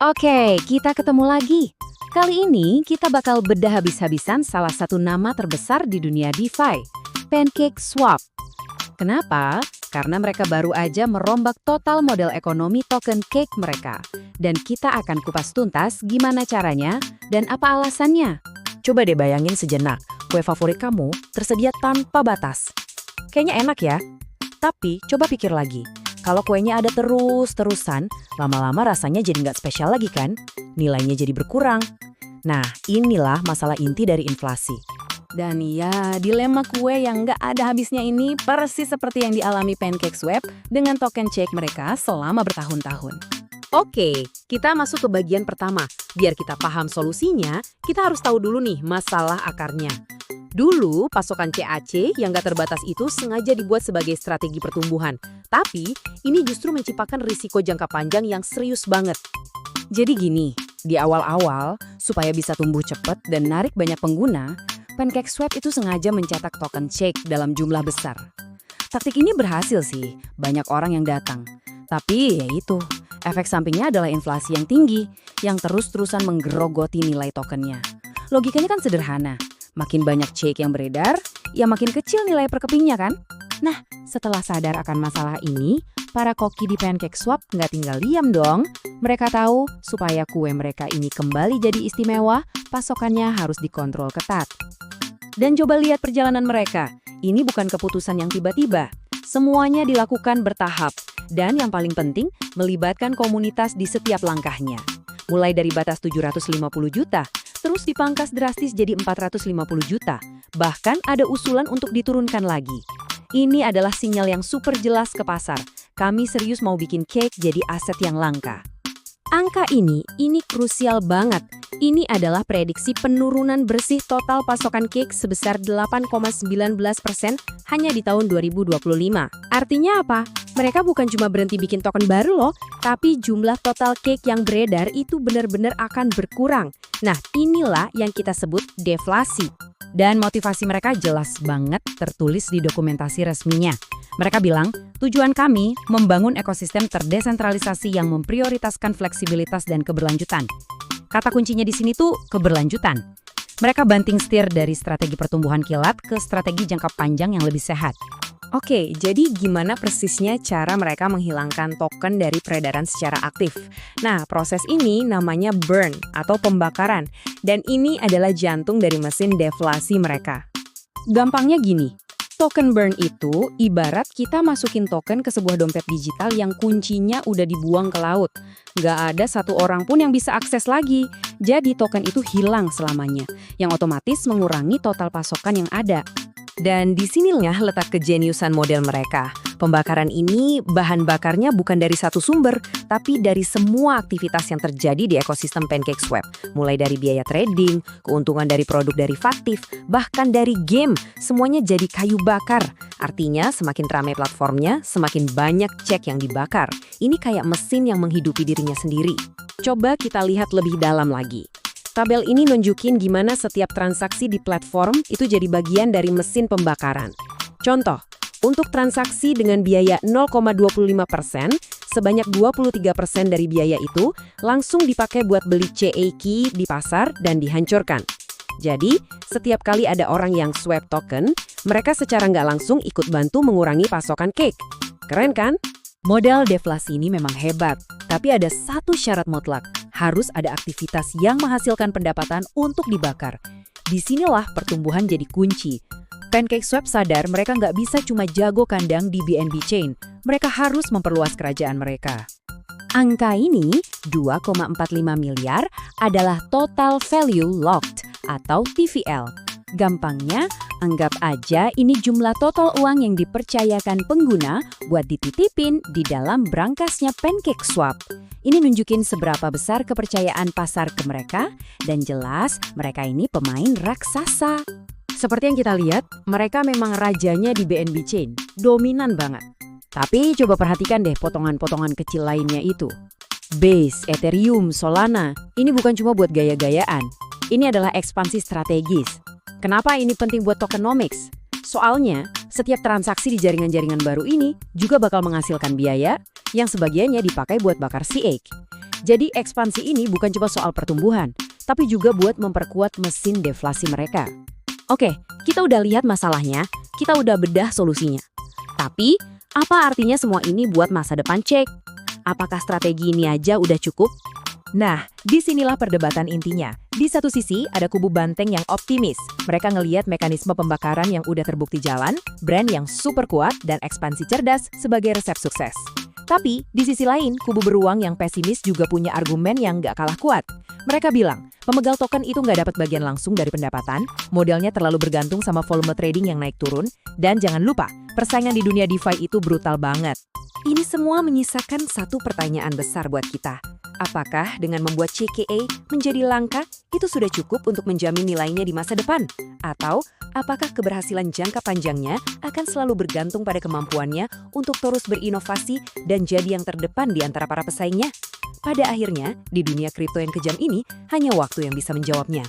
Oke, kita ketemu lagi. Kali ini kita bakal bedah habis-habisan salah satu nama terbesar di dunia DeFi, PancakeSwap. Kenapa? Karena mereka baru aja merombak total model ekonomi token Cake mereka. Dan kita akan kupas tuntas gimana caranya dan apa alasannya. Coba deh bayangin sejenak, kue favorit kamu tersedia tanpa batas. Kayaknya enak ya? Tapi coba pikir lagi, kalau kuenya ada terus-terusan, lama-lama rasanya jadi nggak spesial lagi kan? Nilainya jadi berkurang. Nah, inilah masalah inti dari inflasi. Dan ya, dilema kue yang nggak ada habisnya ini persis seperti yang dialami PancakeSwap dengan token Cake mereka selama bertahun-tahun. Oke, kita masuk ke bagian pertama. Biar kita paham solusinya, kita harus tahu dulu nih masalah akarnya. Dulu, pasokan CAC yang gak terbatas itu sengaja dibuat sebagai strategi pertumbuhan. Tapi, ini justru menciptakan risiko jangka panjang yang serius banget. Jadi gini, di awal-awal, supaya bisa tumbuh cepat dan narik banyak pengguna, PancakeSwap itu sengaja mencetak token Cake dalam jumlah besar. Taktik ini berhasil sih, banyak orang yang datang. Tapi ya itu, efek sampingnya adalah inflasi yang tinggi, yang terus-terusan menggerogoti nilai tokennya. Logikanya kan sederhana. Makin banyak Cake yang beredar, ya makin kecil nilai per kepingnya kan? Nah, setelah sadar akan masalah ini, para koki di PancakeSwap nggak tinggal diam dong. Mereka tahu supaya kue mereka ini kembali jadi istimewa, pasokannya harus dikontrol ketat. Dan coba lihat perjalanan mereka. Ini bukan keputusan yang tiba-tiba. Semuanya dilakukan bertahap. Dan yang paling penting, melibatkan komunitas di setiap langkahnya. Mulai dari batas 750 juta, terus dipangkas drastis jadi 450 juta. Bahkan ada usulan untuk diturunkan lagi. Ini adalah sinyal yang super jelas ke pasar. Kami serius mau bikin Cake jadi aset yang langka. Angka ini krusial banget. Ini adalah prediksi penurunan bersih total pasokan Cake sebesar 8,19% hanya di tahun 2025. Artinya apa? Mereka bukan cuma berhenti bikin token baru loh, tapi jumlah total Cake yang beredar itu benar-benar akan berkurang. Nah, inilah yang kita sebut deflasi. Dan motivasi mereka jelas banget tertulis di dokumentasi resminya. Mereka bilang, tujuan kami membangun ekosistem terdesentralisasi yang memprioritaskan fleksibilitas dan keberlanjutan. Kata kuncinya di sini tuh keberlanjutan. Mereka banting setir dari strategi pertumbuhan kilat ke strategi jangka panjang yang lebih sehat. Oke, jadi gimana persisnya cara mereka menghilangkan token dari peredaran secara aktif? Nah, proses ini namanya burn atau pembakaran. Dan ini adalah jantung dari mesin deflasi mereka. Gampangnya gini, token burn itu ibarat kita masukin token ke sebuah dompet digital yang kuncinya udah dibuang ke laut. Nggak ada satu orang pun yang bisa akses lagi. Jadi token itu hilang selamanya, yang otomatis mengurangi total pasokan yang ada. Dan disinilah letak kejeniusan model mereka. Pembakaran ini bahan bakarnya bukan dari satu sumber, tapi dari semua aktivitas yang terjadi di ekosistem PancakeSwap. Mulai dari biaya trading, keuntungan dari produk derivatif, bahkan dari game, semuanya jadi kayu bakar. Artinya semakin ramai platformnya, semakin banyak Cake yang dibakar. Ini kayak mesin yang menghidupi dirinya sendiri. Coba kita lihat lebih dalam lagi. Tabel ini nunjukin gimana setiap transaksi di platform itu jadi bagian dari mesin pembakaran. Contoh, untuk transaksi dengan biaya 0,25%, sebanyak 23% dari biaya itu langsung dipakai buat beli CAC di pasar dan dihancurkan. Jadi, setiap kali ada orang yang swap token, mereka secara nggak langsung ikut bantu mengurangi pasokan Cake. Keren kan? Model deflasi ini memang hebat, tapi ada satu syarat mutlak. Harus ada aktivitas yang menghasilkan pendapatan untuk dibakar. Disinilah pertumbuhan jadi kunci. PancakeSwap sadar mereka nggak bisa cuma jago kandang di BNB Chain. Mereka harus memperluas kerajaan mereka. Angka ini, 2,45 miliar, adalah total value locked atau TVL. Gampangnya, anggap aja ini jumlah total uang yang dipercayakan pengguna buat dititipin di dalam brangasnya PancakeSwap. Ini nunjukin seberapa besar kepercayaan pasar ke mereka, dan jelas mereka ini pemain raksasa. Seperti yang kita lihat, mereka memang rajanya di BNB Chain, dominan banget. Tapi coba perhatikan deh potongan-potongan kecil lainnya itu. Base, Ethereum, Solana, ini bukan cuma buat gaya-gayaan. Ini adalah ekspansi strategis. Kenapa ini penting buat tokenomics? Soalnya, setiap transaksi di jaringan-jaringan baru ini juga bakal menghasilkan biaya yang sebagiannya dipakai buat bakar CAC. Jadi ekspansi ini bukan cuma soal pertumbuhan, tapi juga buat memperkuat mesin deflasi mereka. Oke, kita udah lihat masalahnya, kita udah bedah solusinya. Tapi, apa artinya semua ini buat masa depan Cake? Apakah strategi ini aja udah cukup? Nah, disinilah perdebatan intinya. Di satu sisi, ada kubu banteng yang optimis. Mereka ngeliat mekanisme pembakaran yang udah terbukti jalan, brand yang super kuat, dan ekspansi cerdas sebagai resep sukses. Tapi, di sisi lain, kubu beruang yang pesimis juga punya argumen yang nggak kalah kuat. Mereka bilang, pemegang token itu nggak dapat bagian langsung dari pendapatan, modelnya terlalu bergantung sama volume trading yang naik turun, dan jangan lupa, persaingan di dunia DeFi itu brutal banget. Ini semua menyisakan satu pertanyaan besar buat kita. Apakah dengan membuat CKA menjadi langka, itu sudah cukup untuk menjamin nilainya di masa depan? Atau, apakah keberhasilan jangka panjangnya akan selalu bergantung pada kemampuannya untuk terus berinovasi dan jadi yang terdepan di antara para pesaingnya? Pada akhirnya, di dunia kripto yang kejam ini, hanya waktu yang bisa menjawabnya.